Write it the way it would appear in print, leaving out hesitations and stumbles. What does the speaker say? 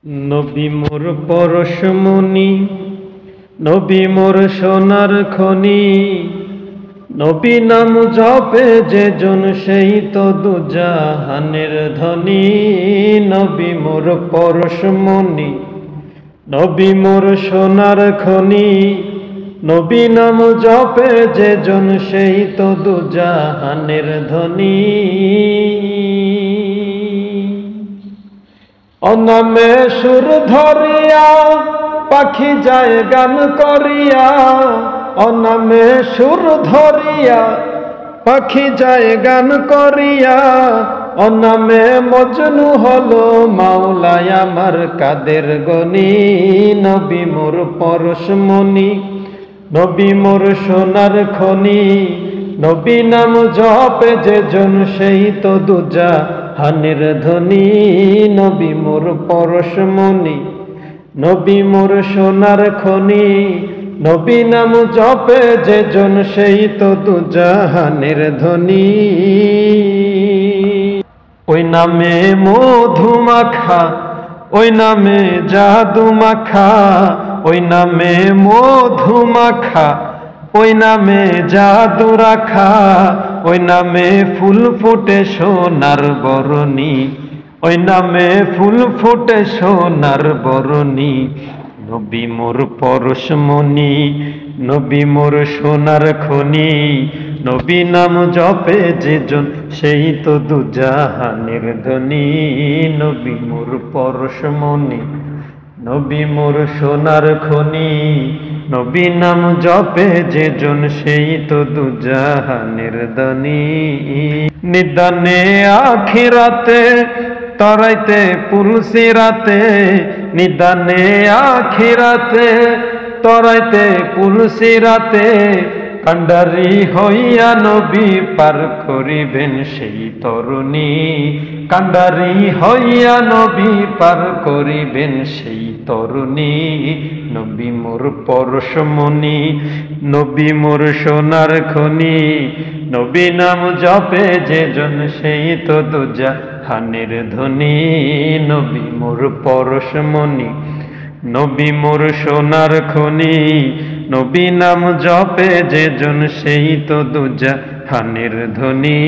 নবী মোর পরশমণি, নবী মোর সোনার খনি। নবী নাম জপে যে জন সেই তো দুজাহানের ধনী। নবী মোর পরশমণি, নবী মোর সোনার খনি। নবী নাম জপে যে জন সেই তো দুজাহানের ধনী। অনামে সুর ধরিয়া পাখি যায় গান করিয়া। অনামে সুর ধরিয়া পাখি যায় গান করিয়া। অনামে মজনু হলো মাওলায় আমার কাদের গনি। নবী মোর পরশমণি, নবী মোর সোনার খনি। নবী নাম জপে যে জন সেই তো দুজাহানের ধনী। নবী মোর পরশমণি, নবী মোর সোনার খনি। নবী নাম জপে যে জন সেই তো দুজাহানের ধনী। ওই নামে মধু মাখা, ওই নামে জাদু মাখা। ওই নামে মধু মাখা, ওই নামে জাদু রাখা। ওই নামে ফুল ফুটে সোনার বরণী। ওই নামে ফুল ফুটে সোনার বরণী। নবী মোর পরশমণি, নবী মোর সোনার খনি। নবী নাম জপে যে জন সেই তো দুজাহানের ধনী। নবী মোর পরশমণি, নবী মোর সোনার খনি। নবী নাম জপে যে জন সেই তো দুজাহানের ধনী। নিদানে আখিরাতে তরাইতে পুলসি রাতে। নিদানে আখিরাতে তরাইতে পুলসি রাতে। কান্ডারি হইয়া নবী পার করিবেন সেই তরুণী। কান্ডারি হইয়া নবী পার করিবেন সেই তরুণী। নবী মোর পরশমণি, নবী মোর সোনার খনি। নবী নাম জপে যে জন সেই তো দুজাহানের ধনী। নবী মোর পরশমণি, নবী মোর সোনার খনি। নবী নাম জপে যে জন সেই তো দুজাহানের ধনী।